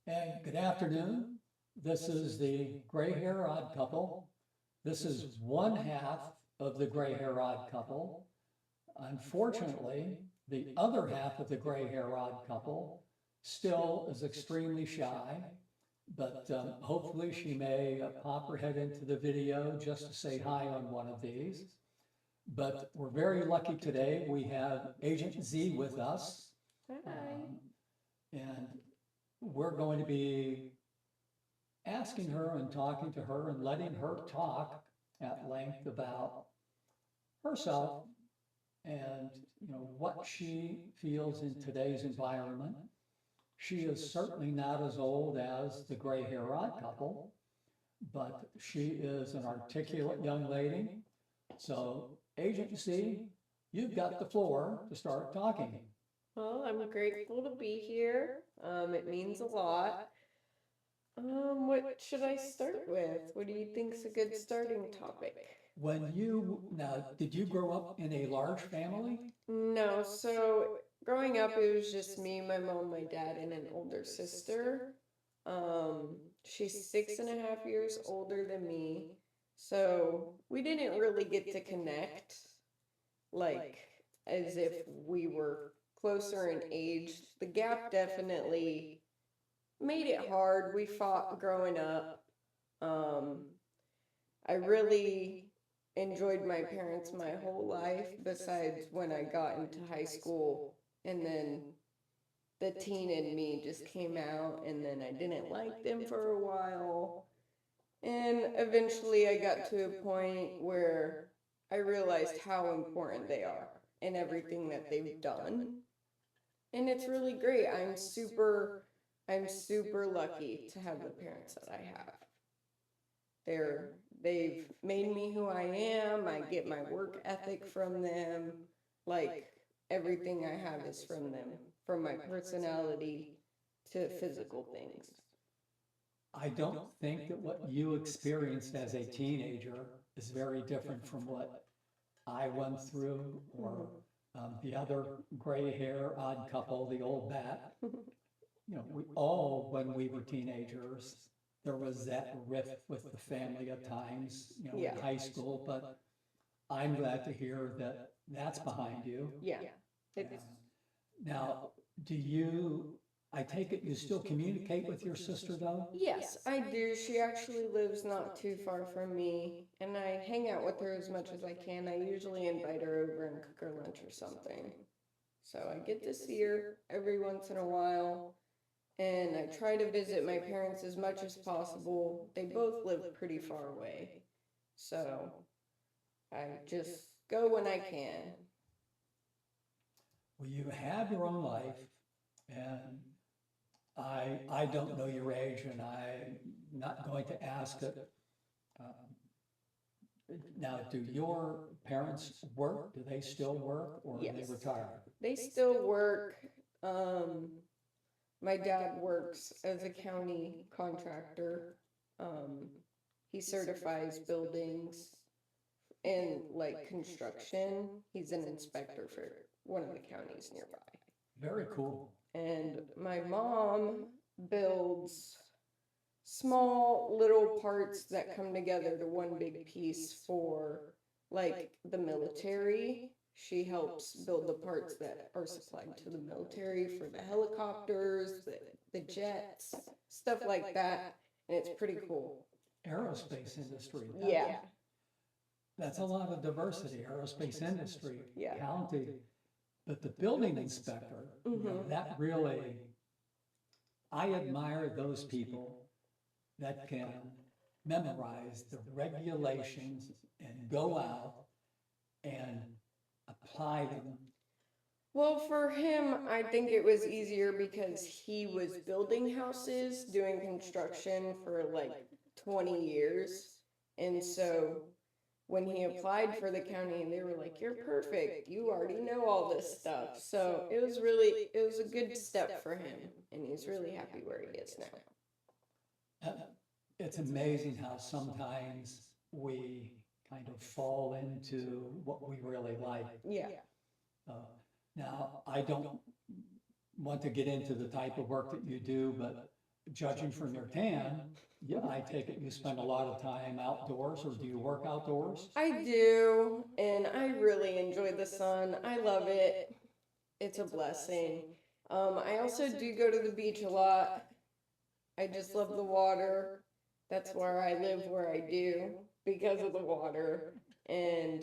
And good afternoon. This is the Gray Hair Odd Couple. This is one half of the Gray Hair Odd Couple. Unfortunately, the other half of the Gray Hair Odd Couple still is extremely shy, but hopefully she may pop her head into the video just to say hi on one of these. But we're very lucky today. We have Agent Z with us. Hi. And we're going to be asking her and talking to her and letting her talk at length about herself and what she feels in today's environment. She is certainly not as old as the Gray Hair Odd Couple, but she is an articulate young lady. So, Agent Z, you've got the floor to start talking. Well, I'm grateful to be here. It means a lot. What should I start with? What do you think's a good starting topic? Did you grow up in a large family? No, so growing up, it was just me, my mom, my dad, and an older sister. She's 6.5 years older than me, so we didn't really get to connect, like, as if we were closer in age. The gap definitely made it hard. We fought growing up. I really enjoyed my parents my whole life, besides when I got into high school, and then the teen in me just came out, and then I didn't like them for a while. And eventually I got to a point where I realized how important they are and everything that they've done. And it's really great. I'm super lucky to have the parents that I have. They've made me who I am. I get my work ethic from them. Like, everything I have is from them, from my personality to physical things. I don't think that what you experienced as a teenager is very different from what I went through or the other gray hair odd couple, the old bat. We all, when we were teenagers, there was that rift with the family at times, Yeah. in high school, but I'm glad to hear that that's behind you. Yeah. It's, Now, I take it you still communicate with your sister though? yes, I do. She actually lives not too far from me, and I hang out with her as much as I can. I usually invite her over and cook her lunch or something. So I get to see her every once in a while, and I try to visit my parents as much as possible. They both live pretty far away, so I just go when I can. Well, you have your own life, and I don't know your age, and I'm not going to ask it. Now, do your parents work? Do they still work, or are they Yes. retired? They still work. My dad works as a county contractor. Um, he certifies buildings and like construction. He's an inspector for one of the counties nearby. Very cool. And my mom builds small little parts that come together to one big piece for like the military. She helps build the parts that are supplied to the military for the helicopters, the jets, stuff like that. And it's pretty cool. Aerospace industry. Yeah. That's a lot of diversity, aerospace industry, Yeah. county. But the building inspector, that really, I admire those people that can memorize the regulations and go out and apply them. Well, for him, I think it was easier because he was building houses, doing construction for like 20 years. And so when he applied for the county, they were like, "You're perfect. You already know all this stuff." So it was a good step for him. And he's really happy where he is now. It's amazing how sometimes we kind of fall into what we really like. Yeah. Now, I don't want to get into the type of work that you do, but judging from your tan, yeah, I take it you spend a lot of time outdoors, or do you work outdoors? I do, and I really enjoy the sun. I love it. It's a blessing. I also do go to the beach a lot. I just love the water. That's where I live where I do because of the water. And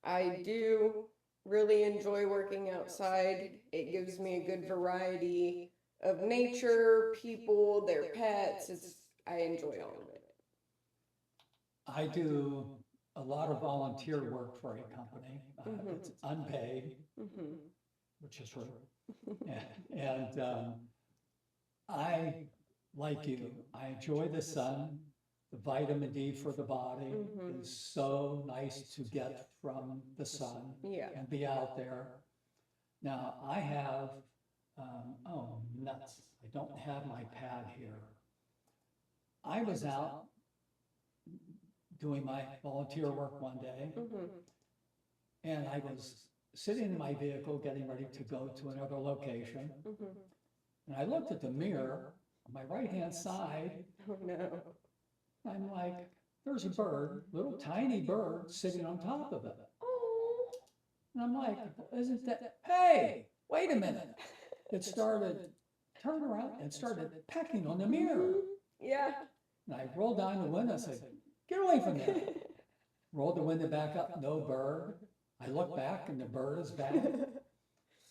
I do really enjoy working outside. It gives me a good variety of nature, people, their pets. I enjoy all of it. I do a lot of volunteer work for a company. It's unpaid, Mhm. which is true. And I, like you, I enjoy the sun. The vitamin D for the body is so nice to get from the sun Yeah. and be out there. Now, I have, oh, nuts, I don't have my pad here. I was out doing my volunteer work one day, Mhm. and I was sitting in my vehicle getting ready to go to another location. Mhm. And I looked at the mirror on my right-hand side. Oh no. I'm like, there's a bird, little tiny bird sitting on top of it. Oh. And I'm like, isn't that, hey, wait a minute. It turned around and started pecking on the mirror. Yeah. And I rolled down the window and said, get away from there. Rolled the window back up, no bird. I look back and the bird is back.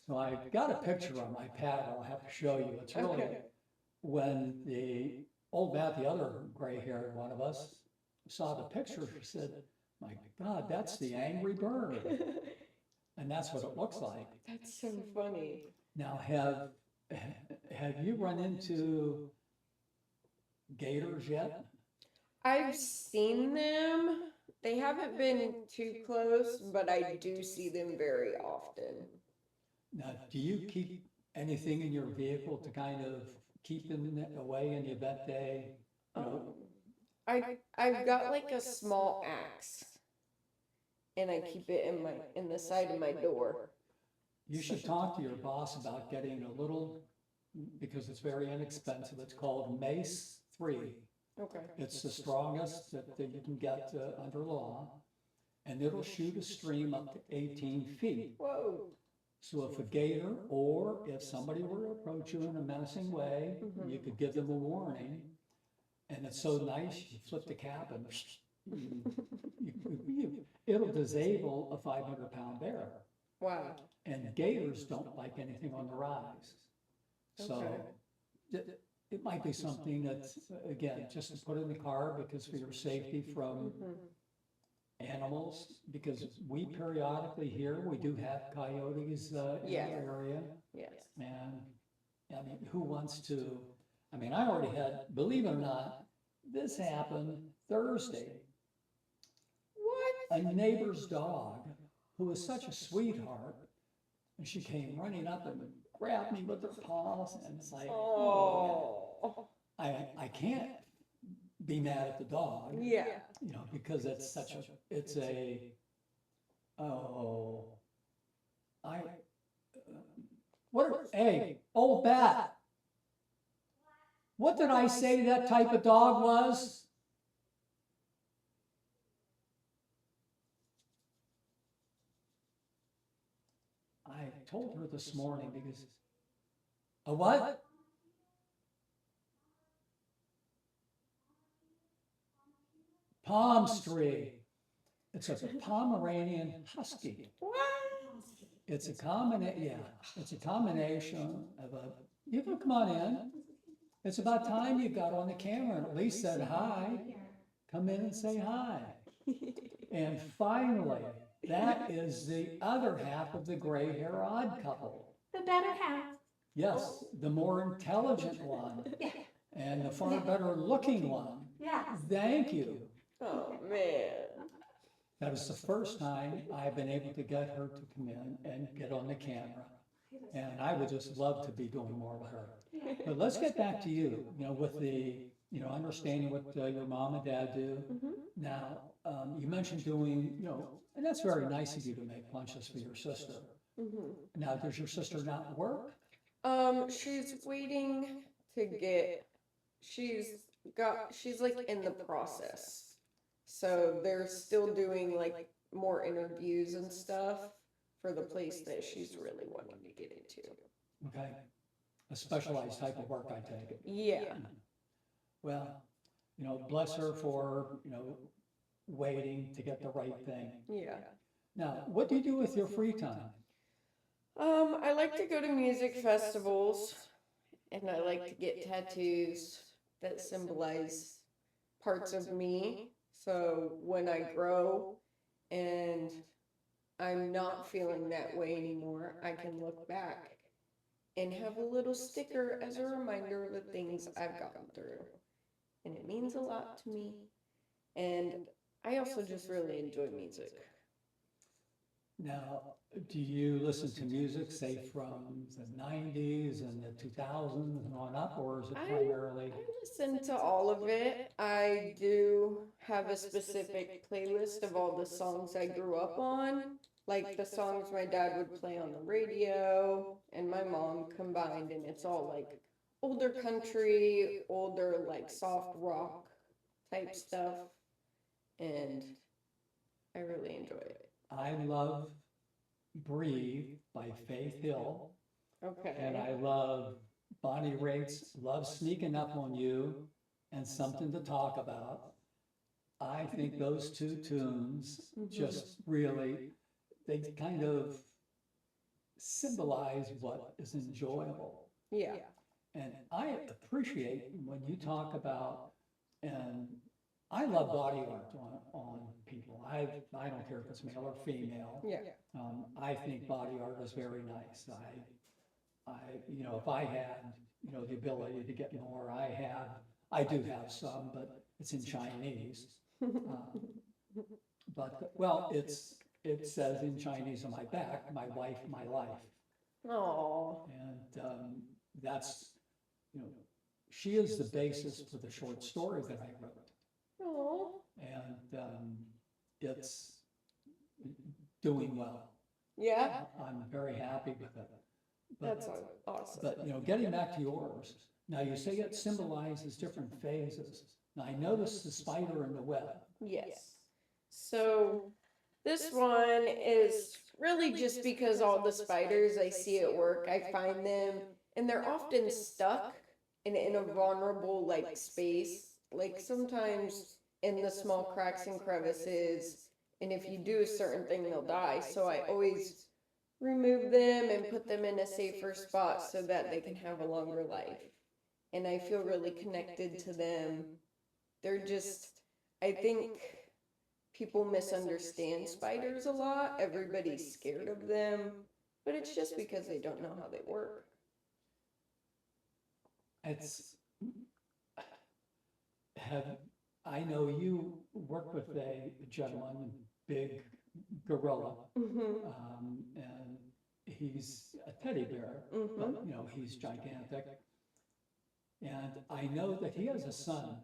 So I got a picture on my pad I'll have to show you. It's really, Okay. when the old Matt, the other gray-haired one of us, saw the picture, she said, my God, that's the angry bird. And that's what it looks like. That's so funny. Now, have you run into gators yet? I've seen them. They haven't been too close, but I do see them very often. Now, do you keep anything in your vehicle to kind of keep them away in the event they, you know? I've got like a small axe, and I keep it in the side of my door. You should talk to your boss about getting a little, because it's very inexpensive, it's called Mace 3. Okay. It's the strongest that you can get under law, and it'll shoot a stream up to 18 feet. Whoa. So if a gator, or if somebody were to approach you in a menacing way, you could give them a warning. And it's so nice, you flip the cap and it'll disable a 500-pound bear. Wow. And gators don't like anything on the rise. So it might be something that, again, just to put in the car, because for your safety from animals, because we periodically here, we do have coyotes in our area. Yes. And I mean, who wants to, I mean, I already had, believe it or not, this happened Thursday. What? A neighbor's dog, who was such a sweetheart, and she came running up and grabbed me with her paws, and it's like, Oh. I can't be mad at the dog, Yeah. you know, because it's such a, it's a, oh, hey, old bat, what did I say that type of dog was? I told her this morning because, a what? Palmstry. It's a Pomeranian Husky. What? It's a it's a combination of a, you can come on in. It's about time you got on the camera and at least said hi. Come in and say hi. And finally, that is the other half of the gray hair odd couple. The better half. Yes, the more intelligent one and the far better looking one. Yes. Thank you. Oh man. That is the first time I've been able to get her to come in and get on the camera. And I would just love to be doing more with her. But let's get back to you, you know, with the, you know, understanding what your mom and dad do. Now, you mentioned doing, you know, and that's very nice of you to make lunches for your sister. Now, does your sister not work? She's waiting to get she's like in the process. So they're still doing like more interviews and stuff for the place that she's really wanting to get into. Okay. A specialized type of work, I take it. Yeah. Well, bless her for, waiting to get the right thing. Yeah. Now, what do you do with your free time? I like to go to music festivals and I like to get tattoos that symbolize parts of me. So when I grow and I'm not feeling that way anymore, I can look back and have a little sticker as a reminder of the things I've gotten through. And it means a lot to me. And I also just really enjoy music. Now, do you listen to music, say, from the 90s and the 2000s and on up, or is it primarily? I listen to all of it. I do have a specific playlist of all the songs I grew up on, like the songs my dad would play on the radio and my mom combined, and it's all like older country, older like soft rock type stuff, and I really enjoy it. I love Breathe by Faith Hill. Okay. And I love Bonnie Raitt's Love Sneaking Up on You and Something to Talk About. I think those two tunes just really, they kind of symbolize what is enjoyable. Yeah. And I appreciate when you talk about, and I love body art on people. I don't care if it's male or female. Yeah. I think body art is very nice. If I had, the ability to get more, I do have some, but it's in Chinese. Well, it says in Chinese on my back, my wife, my life. Oh. And that's, she is the basis for the short story that I wrote. Oh. And it's doing well. Yeah. I'm very happy with it. That's awesome. But, getting back to yours, now you say it symbolizes different phases. Now I noticed the spider in the web. Yes. So this one is really just because all the spiders I see at work, I find them and they're often stuck in a vulnerable like space. Like sometimes in the small cracks and crevices, and if you do a certain thing, they'll die. So I always remove them and put them in a safer spot so that they can have a longer life. And I feel really connected to them. They're just, I think people misunderstand spiders a lot. Everybody's scared of them, but it's just because they don't know how they work. I know you work with a gentleman, big gorilla, and he's a teddy bear, but he's gigantic. And I know that he has a son,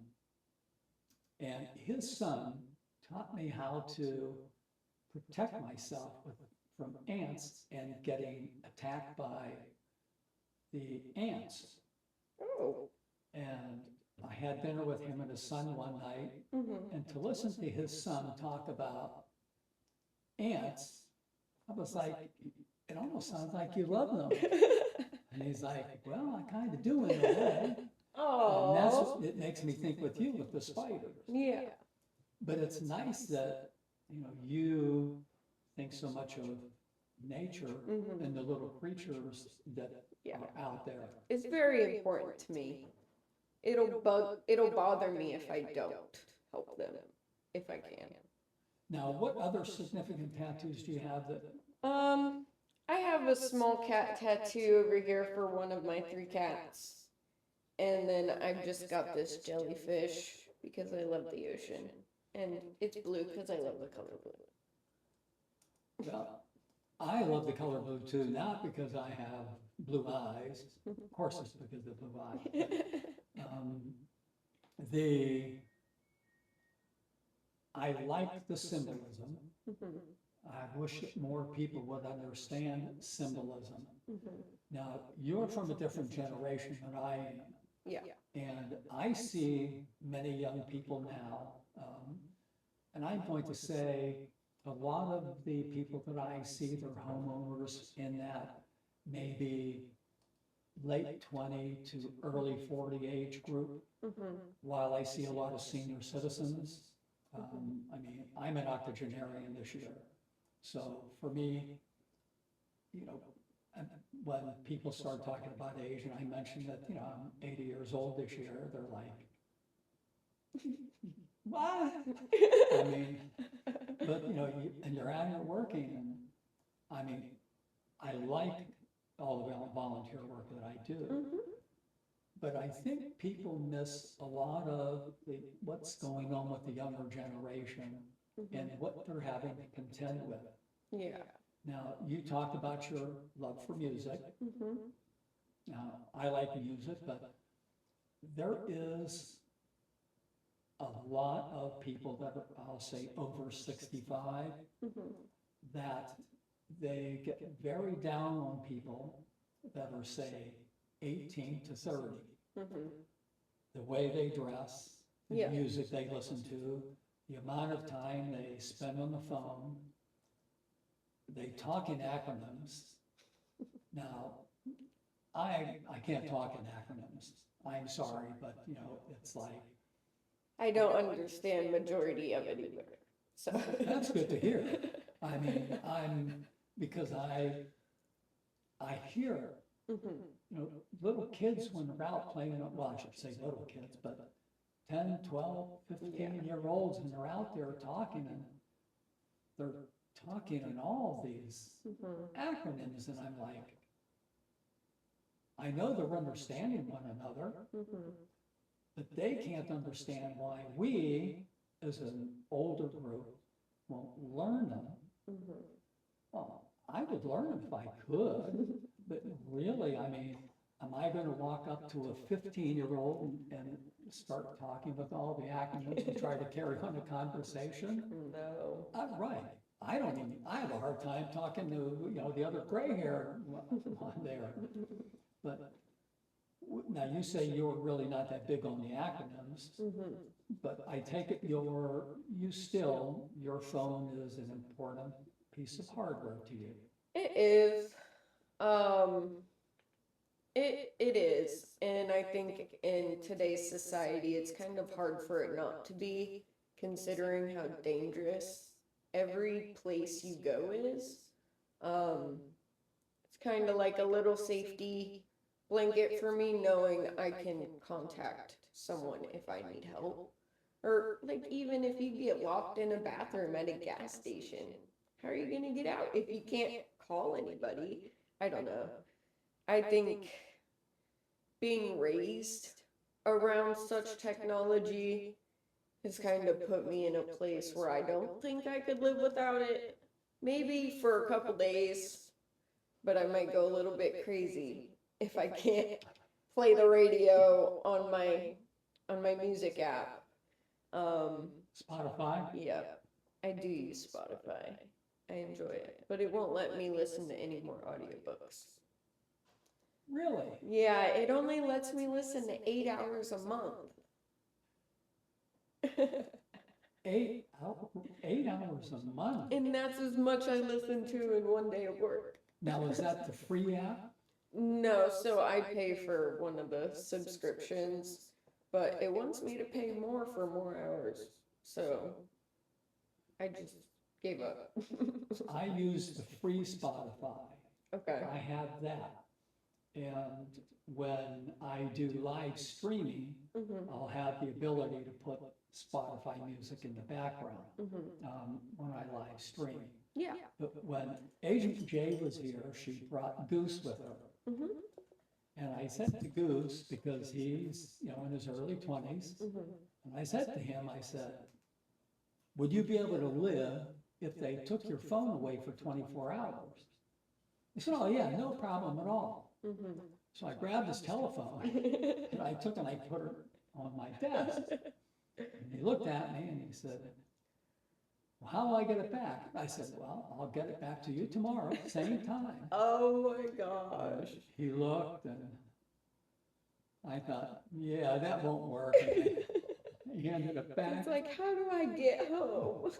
and his son taught me how to protect myself from ants and getting attacked by the ants. Oh. And I had dinner with him and his son one night, and to listen to his son talk about ants, I was like, it almost sounds like you love them. And he's like, well, I kind of do in a way. Oh. And that's what it makes me think with you, with the spiders. Yeah. But it's nice that, you think so much of nature and the little creatures that are out there. It's very important to me. It'll bother me if I don't help them, if I can. Now, what other significant tattoos do you have that? I have a small cat tattoo over here for one of my 3 cats. And then I've just got this jellyfish because I love the ocean. And it's blue because I love the color blue. Well, I love the color blue too, not because I have blue eyes. Of course it's because of blue eyes. I like the symbolism. I wish that more people would understand symbolism. Now, you're from a different generation than I am. Yeah. And I see many young people now, and I'm going to say a lot of the people that I see, they're homeowners in that maybe late 20 to early 40 age group, Mhm. while I see a lot of senior citizens. I mean, I'm an octogenarian this year. So for me, you know, and when people start talking about age, and I mentioned that, I'm 80 years old this year, they're like, what? I mean, but, and you're out here working, and, I mean, I like all the volunteer work that I do. Mhm. But I think people miss a lot of what's going on with the younger generation and what they're having to contend with. Yeah. Now, you talked about your love for music. Mhm. Now, I like music, but there is a lot of people that are, I'll say, over 65, Mhm. that they get very down on people that are, say, 18 to 30. Mhm. The way they dress, the Yeah. music they listen to, the amount of time they spend on the phone. They talk in acronyms. Now, I can't talk in acronyms. I'm sorry, but it's like, I don't understand majority of it either. So that's good to hear. I mean, because I hear, Mhm. little kids when they're out playing, well, I should say little kids, but 10, 12, 15-year-olds, and they're out there talking, and they're talking in all these Mhm. acronyms, and I'm like, I know they're understanding one another, Mhm. but they can't understand why we, as an older group, won't learn them. Mhm. Well, I would learn them if I could, but really, I mean, am I gonna walk up to a 15-year-old and start talking with all the acronyms and try to carry on a conversation? No. Right, I have a hard time talking to, the other gray hair one there. But now you say you're really not that big on the acronyms, Mhm. but I take it your phone is an important piece of hardware to you. It is. Um, it is, and I think in today's society, it's kind of hard for it not to be, considering how dangerous every place you go is. It's kind of like a little safety blanket for me, knowing I can contact someone if I need help. Or, like, even if you get locked in a bathroom at a gas station, how are you going to get out if you can't call anybody? I don't know. I think being raised around such technology has kind of put me in a place where I don't think I could live without it. Maybe for a couple days, but I might go a little bit crazy if I can't play the radio on my music app. Spotify? Yeah, I do use Spotify. I enjoy it, but it won't let me listen to any more audiobooks. Really? Yeah, it only lets me listen to 8 hours a month. 8 hours a month? And that's as much I listen to in one day of work. Now, is that the free app? No, so I pay for one of the subscriptions, but it wants me to pay more for more hours. So I just gave up. I use the free Spotify. Okay. I have that. And when I do live streaming, Mhm. I'll have the ability to put Spotify music in the background when I live stream. Yeah. But when Agent J was here, she brought Goose with her. Mhm. And I said to Goose, because he's, in his early 20s, Mhm. and I said to him, I said, would you be able to live if they took your phone away for 24 hours? He said, oh yeah, no problem at all. Mhm. So I grabbed his telephone and I took and I put it on my desk. And he looked at me and he said, well, how will I get it back? I said, well, I'll get it back to you tomorrow, same time. Oh my gosh. He looked and I thought, yeah, that won't work. And he ended up back. It's like, how do I get home?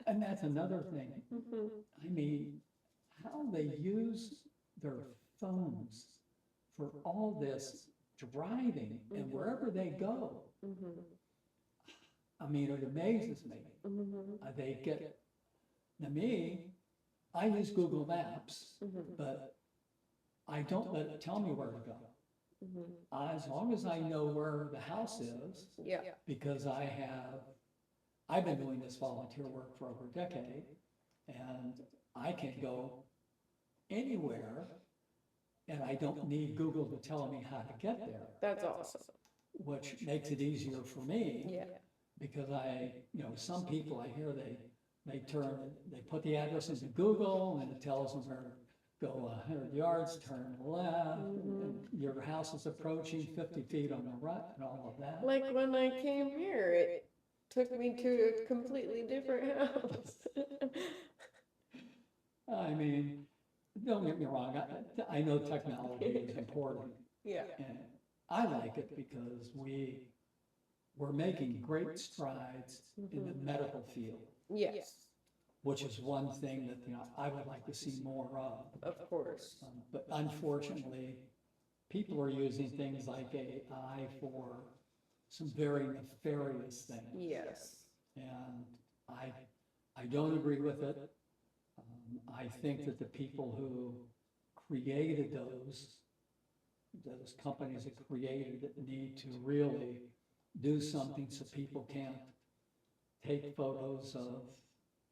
And that's another thing. Mhm, I mean, how they use their phones for all this driving and wherever they go. mhm, I mean, it amazes me. mhm, They get, to me, I use Google Maps, mhm, but I don't let it tell me where to go. mhm. As long as I know where the house is, Yeah, because I've been doing this volunteer work for over a decade, and I can go anywhere, and I don't need Google to tell me how to get there, that's awesome. which makes it easier for me, Yeah, because some people I hear they put the address into Google and it tells them where to go 100 yards, turn left, and your house is approaching 50 feet on the right and all of that. like when I came here, it took me to a completely different house. I mean, don't get me wrong, I know technology is important, Yeah, and I like it because we're making great strides in the medical field, yes, which is one thing that, I would like to see more of. of course. But unfortunately, people are using things like AI for some very nefarious things. Yes. And I don't agree with it. I think that the people who created those companies that created it need to really do something so people can't take photos of,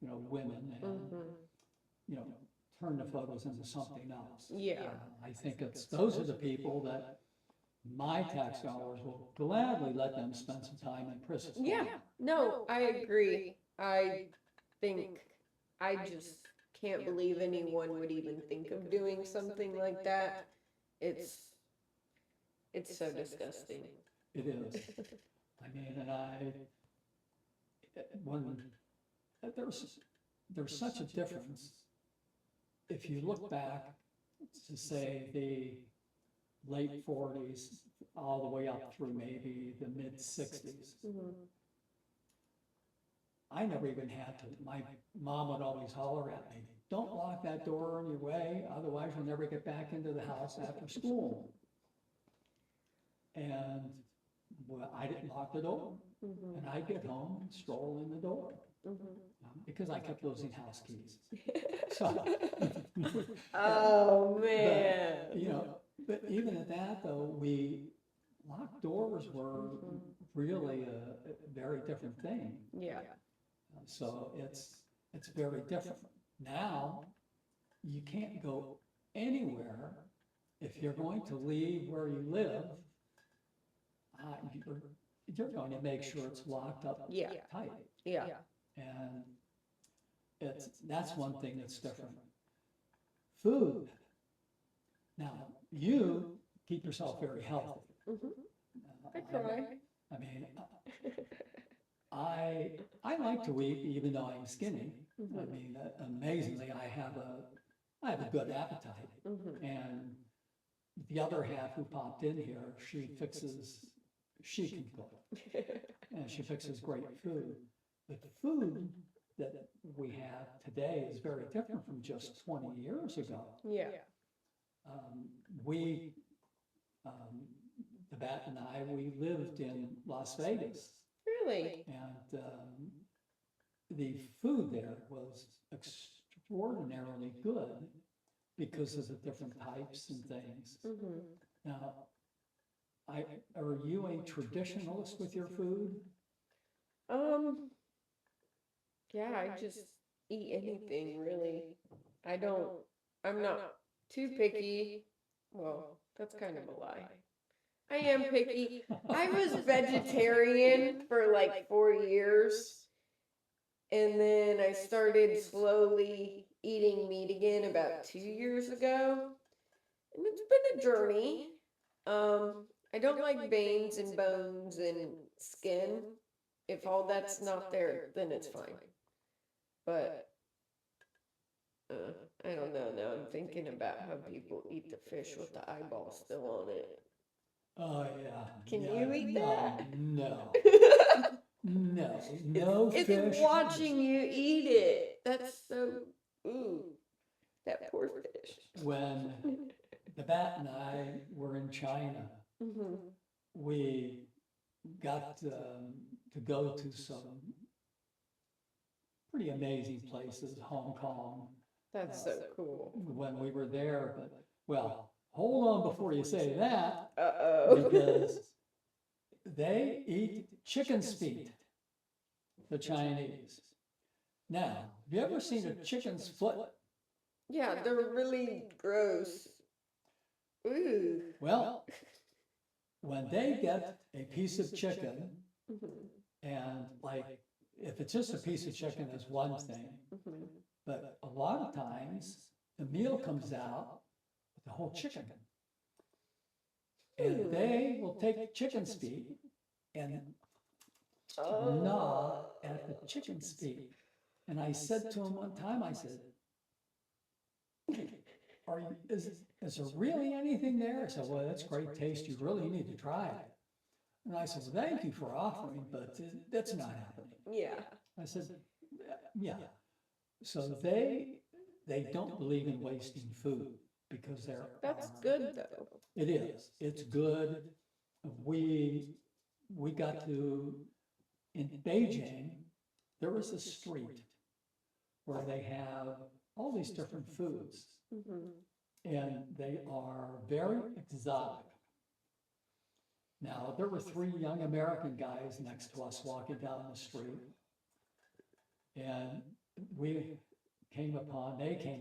women and, Mhm. you know, turn the photos into something else. Yeah. I think those are the people that my tax dollars will gladly let them spend some time in prison. Yeah, no, I agree. I think I just can't believe anyone would even think of doing something like that. It's so disgusting. It is. I mean, when, there's such a difference. If you look back to say the late 40s, all the way up through maybe the mid 60s, Mhm. I never even had to. My mom would always holler at me, "Don't lock that door on your way, otherwise you'll never get back into the house after school." And well, I didn't lock the door, Mhm. and I'd get home and stroll in the door, Mhm. because I kept losing house keys. So, Oh but, man. but even at that though, locked doors were really a very different thing. Yeah. So it's very different. Now, you can't go anywhere if you're going to leave where you live. You're going to make sure it's locked up Yeah. tight. Yeah. And that's one thing that's different. Food. Now, you keep yourself very healthy. Mhm. I I try. I mean, I like to eat even though I'm skinny. I mean, amazingly, I have a good appetite. Mhm. And the other half who popped in here, she can cook, and she fixes great food. But the food that we have today is very different from just 20 years ago. Yeah. Um, we, the Bat and we lived in Las Vegas, Really? and the food there was extraordinarily good because of the different types and things. Mhm. Now, are you a traditionalist with your food? Um, yeah, I just eat anything really. I don't, I'm not too picky. Well, that's kind of a lie. I am picky. I was vegetarian for like 4 years, and then I started slowly eating meat again about 2 years ago. And it's been a journey. I don't like veins and bones and skin. If all that's not there, then it's fine. But I don't know. Now I'm thinking about how people eat the fish with the eyeball still on it. Oh, yeah. Can yeah, you eat that? No, no, no It's fish. watching you eat it. That's so, ooh, that poor fish. When the bat and I were in China, Mhm. we got to go to some pretty amazing places, Hong Kong, That's so cool. when we were there. But, well, hold on before you say that, Uh-oh. because they eat chicken's feet, the Chinese. Now, have you ever seen a chicken's foot? Yeah, they're really gross. Ooh. Well, when they get a piece of chicken, Mhm. and like, if it's just a piece of chicken, is one thing, Mhm. but a lot of times the meal comes out with the whole chicken. And they will take chicken's feet and gnaw at the chicken's feet. And I said to him one time, I said, "Are you, is there really anything there?" He said, "Well, that's great taste. You really need to try it." And I said, "Well, thank you for offering, but that's not happening." Yeah. I said, "Yeah." So they don't believe in wasting food, because That's good though. it is, it's good. We got to, in Beijing, there was a street where they have all these different foods, Mhm. and they are very exotic. Now, there were three young American guys next to us walking down the street, and they came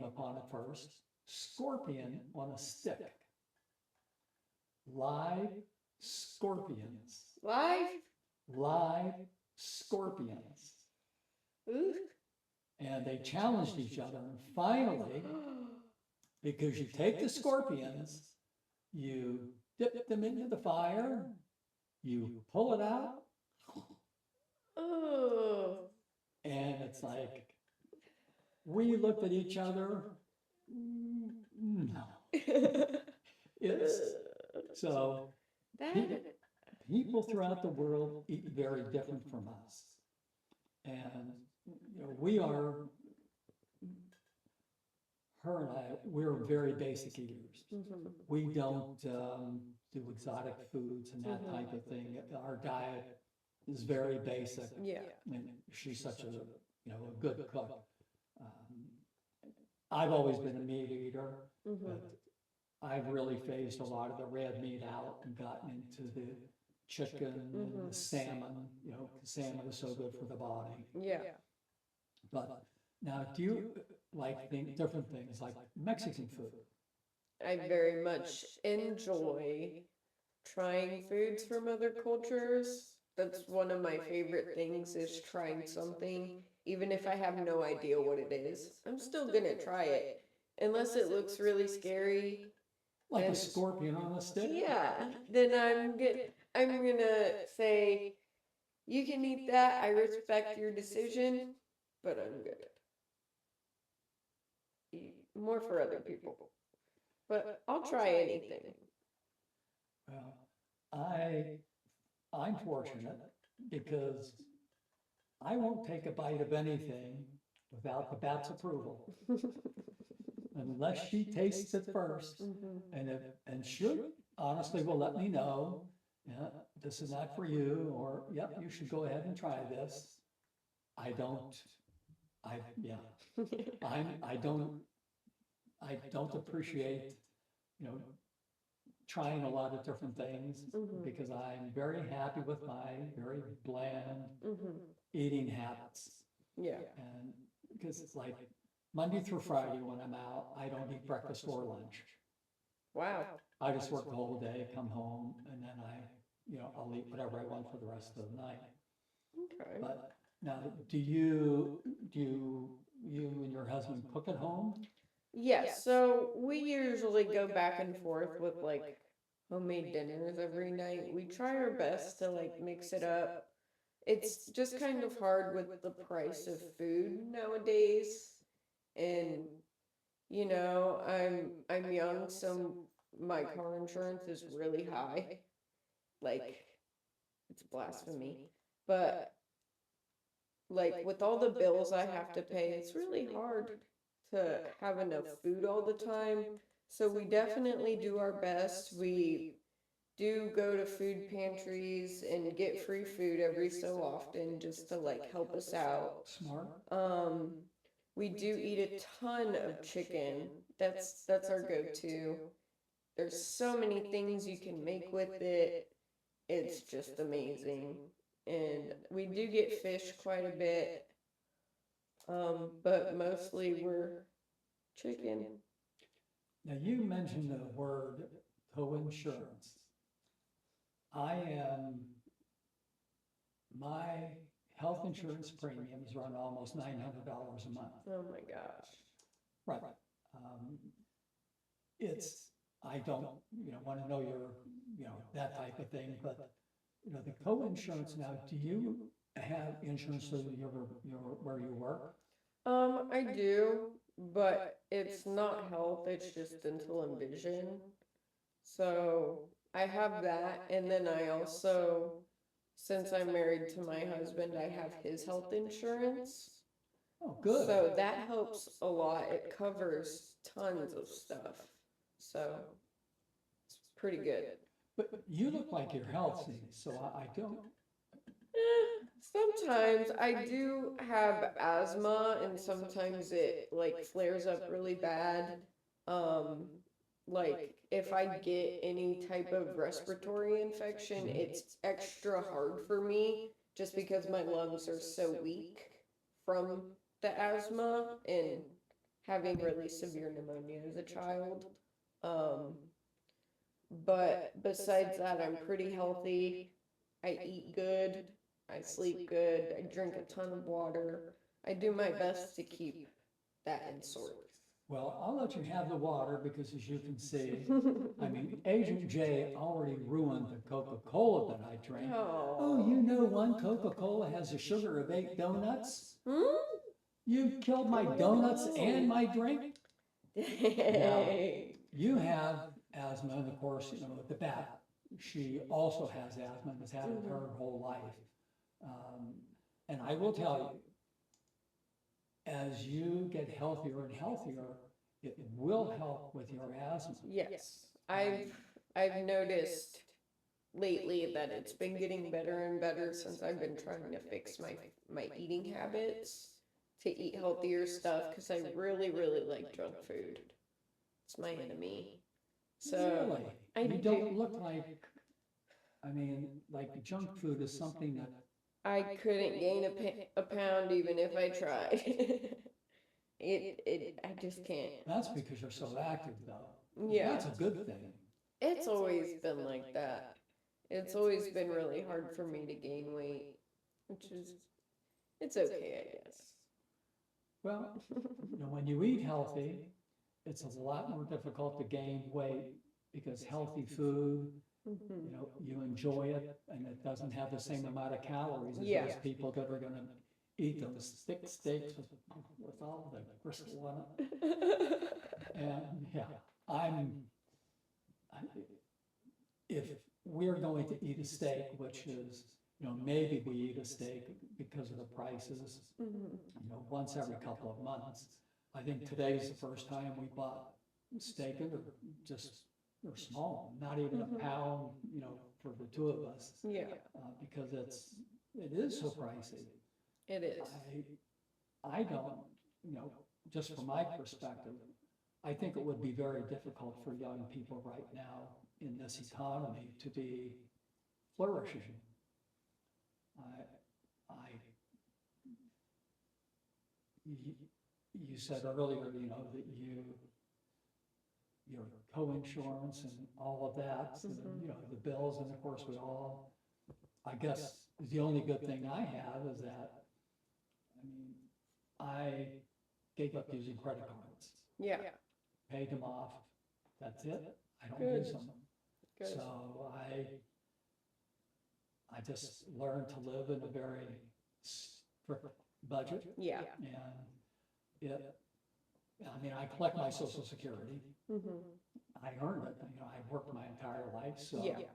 upon it first, scorpion on a stick. Live scorpions. Live? Live scorpions. Ooh. And they challenged each other. And finally, because you take the scorpions, you dip them into the fire, you pull it out, Oh. and it's like, we looked at each other. No. It's so That. people throughout the world eat very different from us. And we are, her and I, we're very basic eaters. Mhm. We don't do exotic foods and that type of thing. Our diet is very basic. Yeah. And she's such a good cook. Um, I've always been a meat eater, Mhm. but I've really phased a lot of the red meat out and gotten into the chicken and the salmon. Salmon is so good for the body. Yeah. But now, do you like different things like Mexican food? I very much enjoy trying foods from other cultures. That's one of my favorite things is trying something, even if I have no idea what it is. I'm still gonna try it. Unless it looks really scary. Like a And- scorpion on a stick? Yeah, then I'm gonna say, you can eat that. I respect your decision, but I'm good. More for other people. But I'll try anything. Well, I'm fortunate because I won't take a bite of anything without the bat's approval, unless she tastes it first. Mhm. And she honestly will let me know, yeah, this is not for you, or, yep, you should go ahead and try this. I don't, yeah, I don't appreciate, you know, trying a lot of different things, Mhm. because I'm very happy with my very bland Mhm. eating habits. Yeah. And because it's like Monday through Friday when I'm out, I don't eat breakfast or lunch. Wow. I just work the whole day, come home, and then I'll eat whatever I want for the rest of the night. Okay. But now, you and your husband cook at home? Yes, so we usually go back and forth with like homemade dinners every night. We try our best to like mix it up. It's just kind of hard with the price of food nowadays. And I'm young, so my car insurance is really high. like, it's blasphemy. But like with all the bills I have to pay, it's really hard to have enough food all the time. So we definitely do our best. We do go to food pantries and get free food every so often just to like help us out. Smart. We do eat a ton of chicken. That's our go-to. There's so many things you can make with it. It's just amazing. And we do get fish quite a bit. But mostly we're chicken. Now, you mentioned the word coinsurance. My health insurance premiums run almost $900 a month. Oh my gosh. Right. I don't, want to know that type of thing, but, the co-insurance now, do you have insurance through where you work? I do, but it's not health, it's just dental and vision. So I have that, and then I also, since I'm married to my husband, I have his health insurance. Oh, good. So that helps a lot. It covers tons of stuff. So it's pretty good. But you look like you're healthy, so I don't. Sometimes I do have asthma, and sometimes it like flares up really bad. Like if I get any type of respiratory infection, it's extra hard for me just because my lungs are so weak from the asthma and having really severe pneumonia as a child. But besides that, I'm pretty healthy. I eat good. I sleep good. I drink a ton of water. I do my best to keep that in sort. Well, I'll let you have the water because as you can see, Agent J already ruined the Coca-Cola that I drank. Oh, one Coca-Cola has a sugar of 8 donuts? You killed my donuts and my drink? Now, you have asthma, and of course, the bat, she also has asthma and has had it her whole life. And I will tell you, as you get healthier and healthier, it will help with your asthma. Yes, I've noticed lately that it's been getting better and better since I've been trying to fix my eating habits to eat healthier stuff because I really, really like junk food. It's my enemy. So really? You don't look like, like junk food is something that I couldn't gain a pound even if I tried. I just can't. That's because you're so active, though. Yeah. That's a good thing. It's always been like that. It's always been really hard for me to gain weight, which is, it's okay, I guess. Well, when you eat healthy, it's a lot more difficult to gain weight because healthy food, you enjoy it and it doesn't have the same amount of calories as those people that are going to eat those thick steaks with all the gristle on it. And if we're going to eat a steak, which is, maybe we eat a steak because of the prices, once every couple of months. I think today's the first time we bought steak, and they're small, not even a pound, for the two of us. Yeah. Because it is so pricey. It is. I don't, just from my perspective, I think it would be very difficult for young people right now in this economy to be flourishing. You said earlier, that your co-insurance and all of that, the bills, and of course I guess the only good thing I have is that, I gave up using credit cards. Yeah. Paid them off, that's it, I don't Good. use them. Good. So I just learned to live in a very strict budget. Yeah. And I collect my Social Security. I earned it, I worked my entire life, so. Yeah.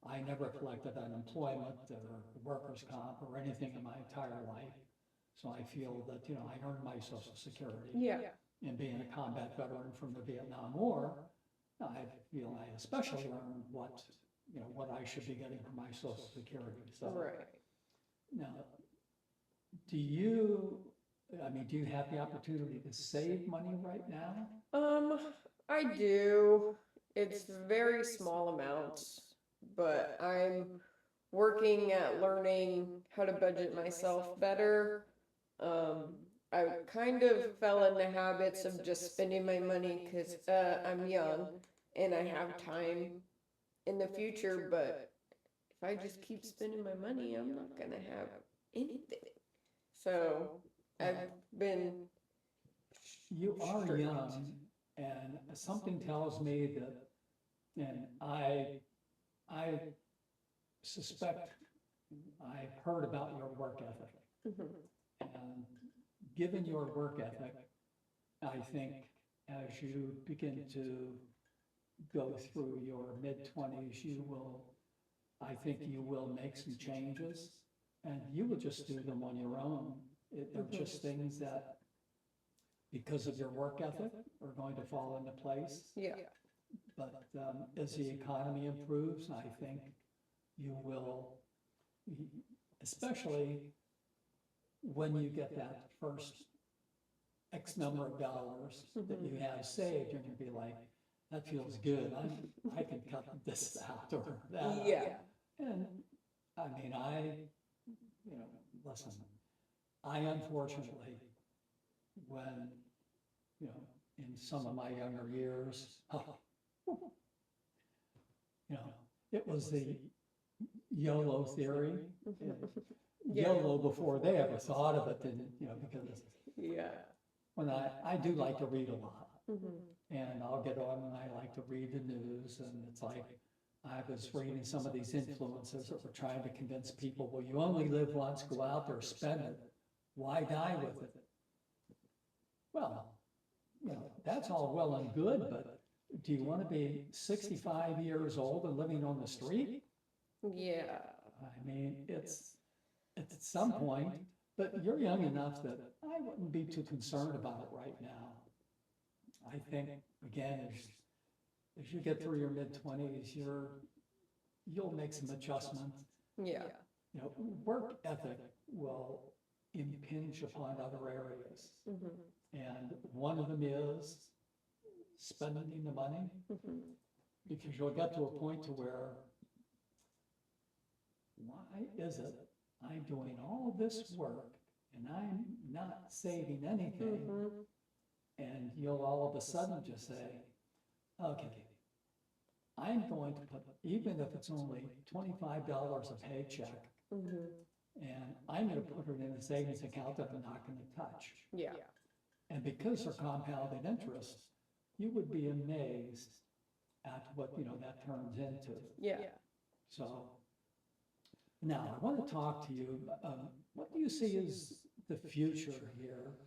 I never collected unemployment or workers' comp or anything in my entire life. So I feel that, I earned my Social Security. Yeah. And being a combat veteran from the Vietnam War, I feel I especially earned what I should be getting from my Social Security. So Right. now, do you have the opportunity to save money right now? I do. It's very small amounts, but I'm working at learning how to budget myself better. I kind of fell into habits of just spending my money because I'm young and I have time in the future, but if I just keep spending my money, I'm not gonna have anything. So I've been You are strict. young, and something tells me that, and I suspect I've heard about your work ethic. Mhm. And given your work ethic, I think as you begin to go through your mid-20s, I think you will make some changes, and you will just do them on your own. They're just things that, because of your work ethic, are going to fall into place. Yeah. But as the economy improves, I think you will, especially when you get that first X number of dollars that you have saved, you're gonna be like, that feels good, I can cut this out or that out. Yeah. And, I mean, listen, I unfortunately, when, in some of my younger years, it was the YOLO theory. Yeah. YOLO before they ever thought of it, because Yeah. when I do like to read a lot. Mhm. And I'll get on and I like to read the news, and it's like, I was reading some of these influencers that were trying to convince people, well, you only live once, go out there, spend it. Why die with it? Well, that's all well and good, but do you want to be 65 years old and living on the street? Yeah. I mean, it's at some point, but you're young enough that I wouldn't be too concerned about it right now. I think, again, as you get through your mid-20s, you'll make some adjustments. Yeah. Work ethic will impinge upon other areas. Mhm. And one of them is spending the money, Mhm. because you'll get to a point to where, why is it I'm doing all this work and I'm not saving anything? Mhm. And you'll all of a sudden just say, okay, I'm going to put, even if it's only $25 a paycheck, Mhm. and I'm gonna put it in a savings account that I'm not gonna touch. Yeah. And because they're compounded interest, you would be amazed at what, that turns into. Yeah. So, now, I want to talk to you, what do you see as the future here?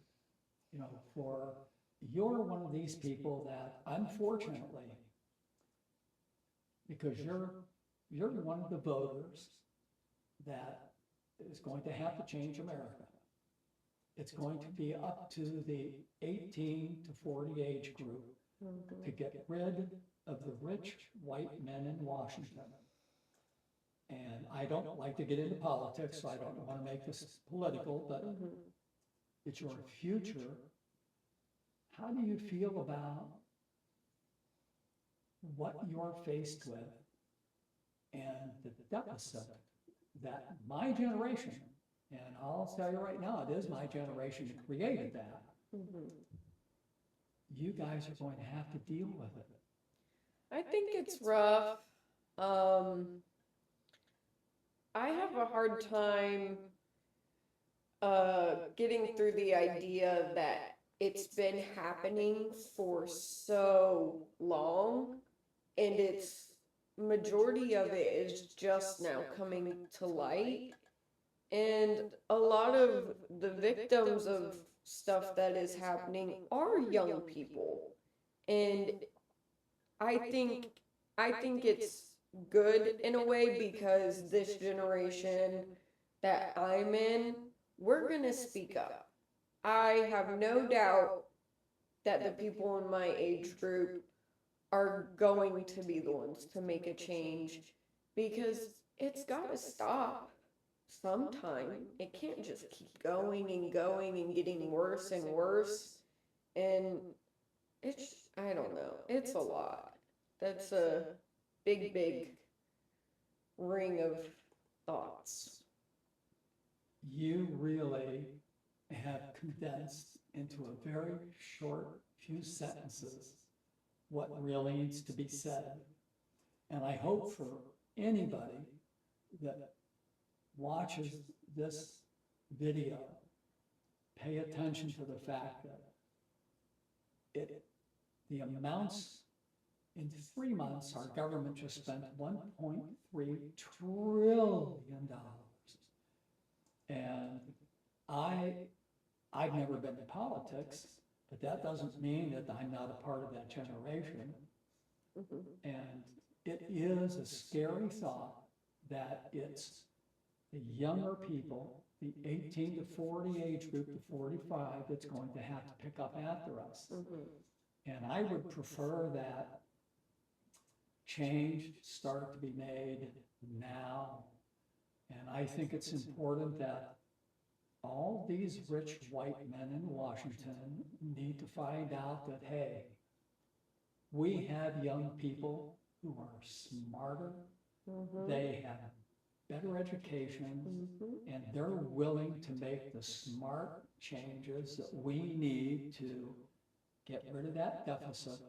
You're one of these people that, unfortunately, because you're one of the voters that is going to have to change America. It's going to be up to the 18 to 40 age group to get rid of the rich white men in Washington. And I don't like to get into politics, so I don't want to make this political, but Mhm. it's your future. How do you feel about what you're faced with and the deficit that my generation, and I'll tell you right now, it is my generation that created that, Mhm. you guys are going to have to deal with it. I think it's rough. I have a hard time getting through the idea that it's been happening for so long and it's majority of it is just now coming to light. And a lot of the victims of stuff that is happening are young people. And I think I think it's good in a way because this generation that I'm in, we're gonna speak up. I have no doubt that the people in my age group are going to be the ones to make a change because it's gotta stop sometime. It can't just keep going and going and getting worse and worse. And it's, I don't know, it's a lot. That's a big, big ring of thoughts. You really have condensed into a very short few sentences what really needs to be said. And I hope for anybody that watches this video, pay attention to the fact that the amounts in 3 months, our government just spent $1.3 trillion. And I've never been in politics, but that doesn't mean that I'm not a part of that generation. And it is a scary thought that it's the younger people, the 18 to 40 age group to 45, that's going to have to pick up after us. And I would prefer that change start to be made now. And I think it's important that all these rich white men in Washington need to find out that, hey, we have young people who are smarter, they have better education, and they're willing to make the smart changes that we need to get rid of that deficit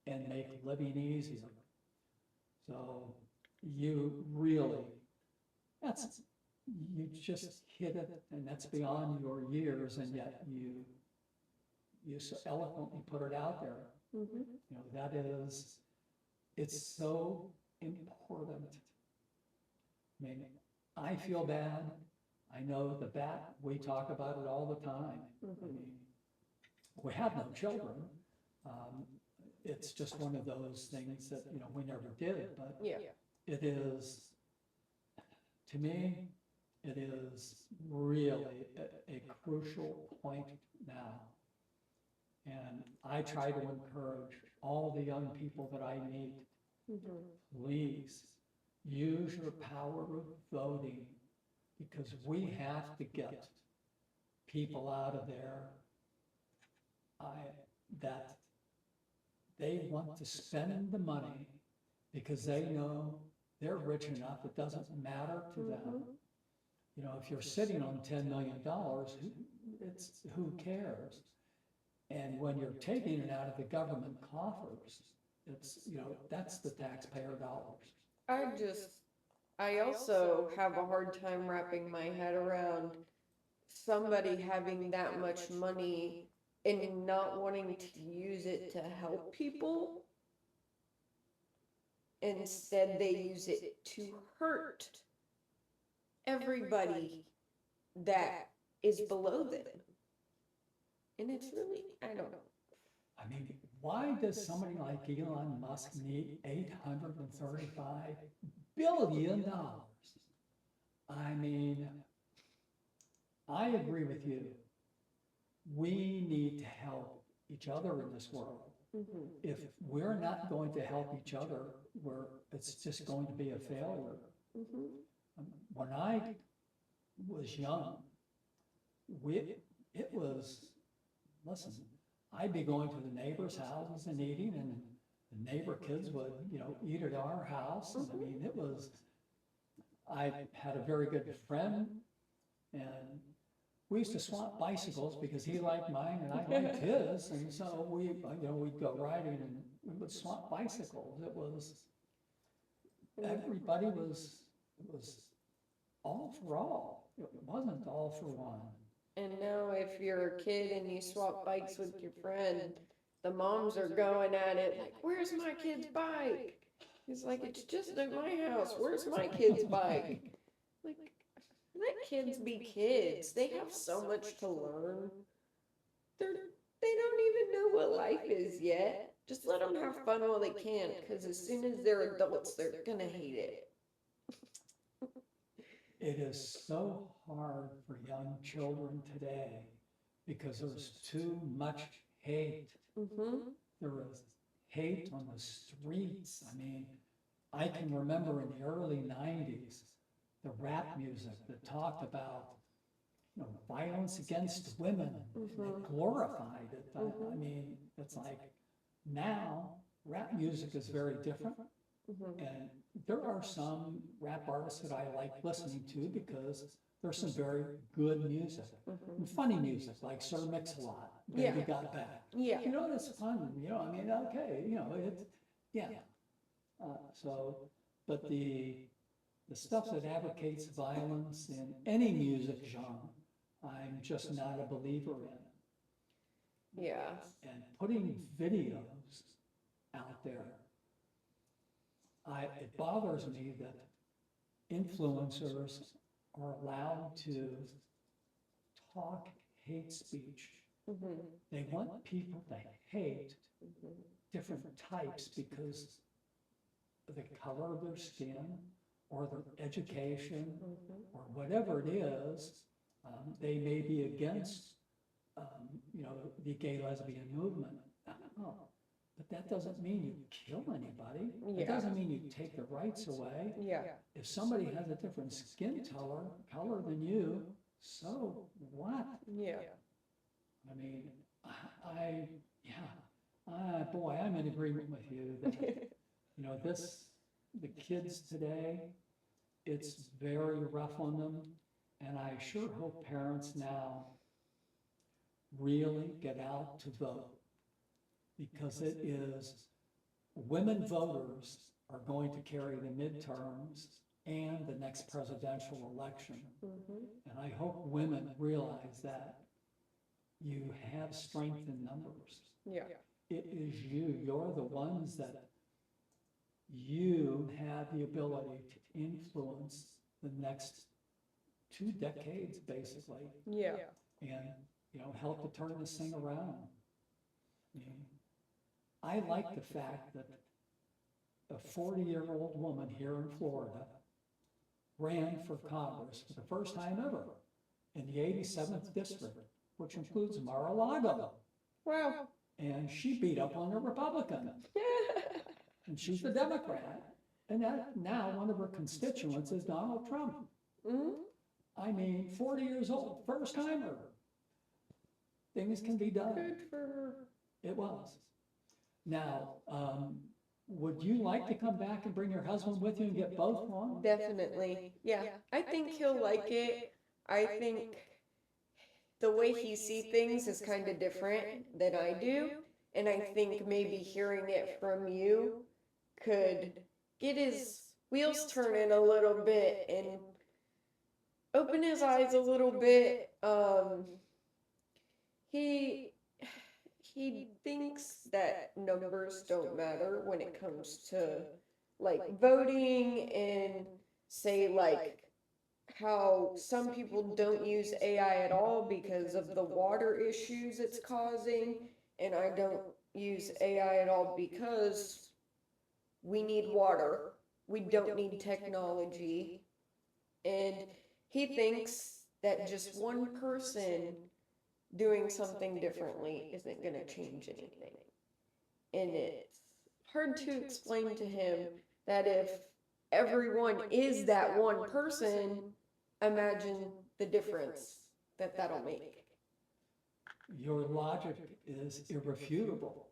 and make living easier. So you really, you just hit it, and that's beyond your years, and yet you so eloquently put it out there. You know, that is, it's so important. I mean, I feel bad. I know the bat, we talk about it all the time. I mean, we have no children. It's just one of those things that, you know, we never did, but it is, to me, it is really a crucial point now. And I try to encourage all the young people that I meet, please use your power of voting, because we have to get people out of there that they want to spend the money because they know they're rich enough, it doesn't matter to them. You know, if you're sitting on $10 million, who cares? And when you're taking it out of the government coffers, it's, you know, that's the taxpayer dollars. I also have a hard time wrapping my head around somebody having that much money and not wanting to use it to help people. Instead, they use it to hurt everybody that is below them. And it's really, I don't know. I mean, why does somebody like Elon Musk need $835 billion? I mean, I agree with you. We need to help each other in this world. If we're not going to help each other, it's just going to be a failure. When I was young, it was, listen, I'd be going to the neighbors' houses and eating, and the neighbor kids would, you know, eat at our house. And I mean, it was, I had a very good friend, and we used to swap bicycles because he liked mine and I liked his, and so we, you know, we'd go riding and we would swap bicycles. It was, everybody was all for all. It wasn't all for one. And now if you're a kid and you swap bikes with your friend, the moms are going at it like, where's my kid's bike? He's like, it's just at my house. Where's my kid's bike? Like, let kids be kids. They have so much to learn. They don't even know what life is yet. just let them have fun while they can, because as soon as they're adults, they're gonna hate it. It is so hard for young children today because there's too much hate. Mm-hmm. There is hate on the streets. I mean, I can remember in the early 90s, the rap music that talked about, violence against women. It glorified it. I mean, it's like now rap music is very different. And there are some rap artists that I like listening to because there's some very good music. And funny music, like Sir Mix-a-Lot, Baby Got Back. Yeah. It's fun, I mean, okay, it's, yeah. But the stuff that advocates violence in any music genre, I'm just not a believer in. Yeah. And putting videos out there, it bothers me that influencers are allowed to talk hate speech. They want people to hate different types because of the color of their skin or their education or whatever it is. They may be against, the gay lesbian movement. But that doesn't mean you kill anybody. It Yeah. doesn't mean you take their rights away. Yeah. If somebody has a different skin color than you, so what? Yeah. I mean, boy, I'm in agreement with you that, the kids today, it's very rough on them. And I sure hope parents now really get out to vote. Because it is, women voters are going to carry the midterms and the next presidential election. And I hope women realize that you have strength in numbers. Yeah. It is you're the ones that you have the ability to influence the next 2 decades, basically, Yeah. and, help to turn this thing around. I mean, I like the fact that a 40-year-old woman here in Florida ran for Congress for the first time ever in the 87th district, which includes Mar-a-Lago. Wow. And she beat up on a Republican. And she's a Democrat. And that now one of her constituents is Donald Trump. I mean, 40 years old, first timer. Things can be done. Good for her. It was. Now, would you like to come back and bring your husband with you and get both on? Definitely. Yeah. I think he'll like it. I think the way he sees things is kind of different than I do. And I think maybe hearing it from you could get his wheels turning a little bit and open his eyes a little bit. He thinks that numbers don't matter when it comes to like voting, and say like how some people don't use AI at all because of the water issues it's causing, and I don't use AI at all because we need water. We don't need technology. And he thinks that just one person doing something differently isn't going to change anything. And it's hard to explain to him that if everyone is that one person, imagine the difference that that'll make. Your logic is irrefutable.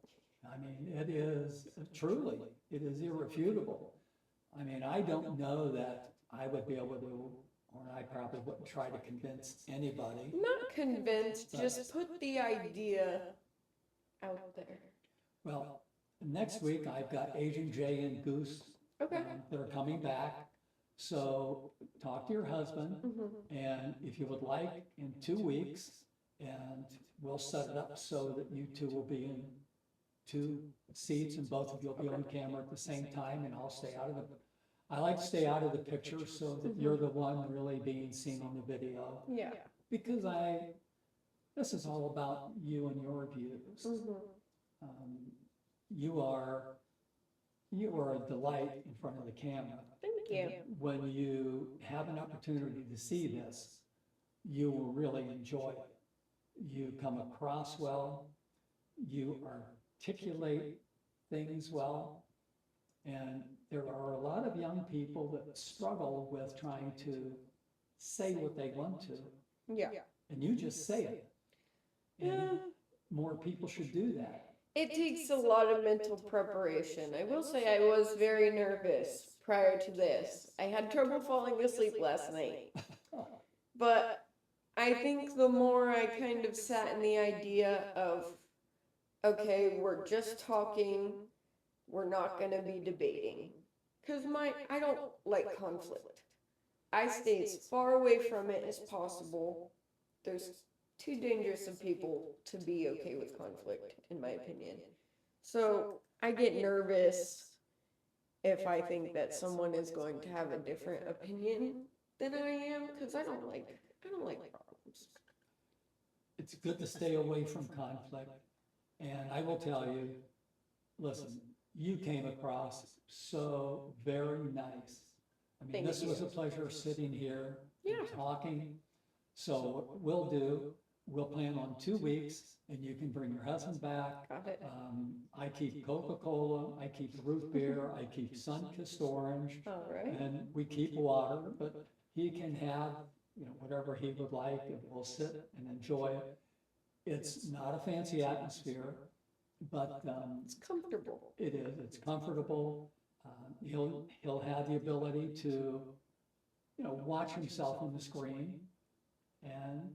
I mean, it is truly, it is irrefutable. I mean, I don't know that I would be able to, or I probably wouldn't try to convince anybody. Not convinced, just put the idea out there. Well, next week I've got Agent Jay and Goose. Okay. That are coming back. So talk to your husband, and if you would like, in 2 weeks, and we'll set it up so that you two will be in 2 seats and both of you will be on camera at the same time, and I'll stay out of I like to stay out of the picture so that you're the one really being seen on the video. Yeah. Because this is all about you and your views. you are a delight in front of the camera. Thank you. When you have an opportunity to see this, you will really enjoy it. You come across well, you articulate things well, and there are a lot of young people that struggle with trying to say what they want to, Yeah. and you just say it. And more people should do that. It takes a lot of mental preparation. I will say I was very nervous prior to this. I had trouble falling asleep last night. But I think the more I kind of sat in the idea of, okay, we're just talking, we're not going to be debating. Because I don't like conflict. I stay as far away from it as possible. There's too dangerous of people to be okay with conflict, in my opinion. So I get nervous if I think that someone is going to have a different opinion than I am, because I don't like problems. It's good to stay away from conflict. And I will tell you, listen, you came across so very nice. I mean, Thank this was a you. pleasure sitting here Yeah. and talking. So what we'll do, we'll plan on 2 weeks, and you can bring your husband back. Got it. I keep Coca-Cola, I keep root beer, I keep sun-kissed orange, All right. and we keep water, but he can have, whatever he would like, and we'll sit and enjoy it. It's not a fancy atmosphere, but It's comfortable. it is, it's comfortable. He'll have the ability to, watch himself on the screen. And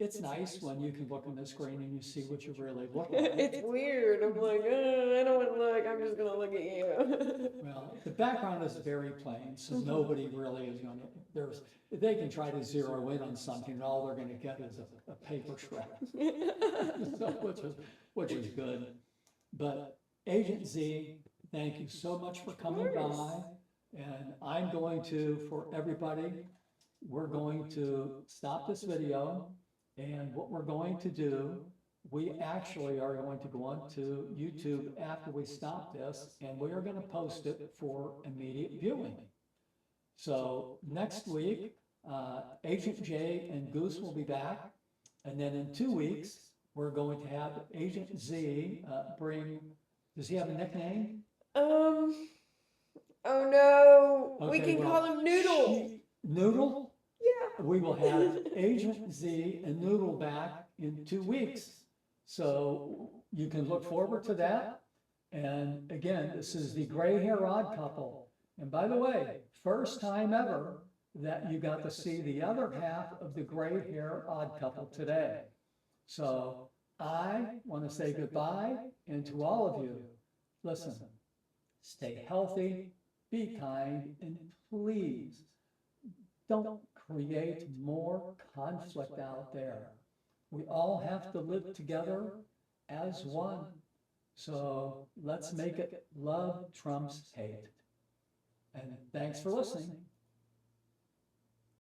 it's nice when you can look on the screen and you see what you really look like. It's weird. I'm like, I don't want to look. I'm just going to look at you. Well, the background is very plain, so nobody really is they can try to zero in on something, and all they're gonna get is a paper shred. So, which is good. But Agent Z, thank you so much for coming by. And I'm going to, for everybody, we're going to stop this video. And what we're going to do, we actually are going to go on to YouTube after we stop this, and we are going to post it for immediate viewing. So next week, Agent J and Goose will be back. And then in 2 weeks, we're going to have Agent Z does he have a nickname? Oh no. We Okay, can well, call him Noodle. Noodle? Yeah. We will have Agent Z and Noodle back in 2 weeks. So you can look forward to that. And again, this is the Gray Hair Odd Couple. And by the way, first time ever that you got to see the other half of the Gray Hair Odd Couple today. So I want to say goodbye, and to all of you, listen, stay healthy, be kind, and please don't create more conflict out there. We all have to live together as one. So let's make it love trumps hate. And thanks for listening.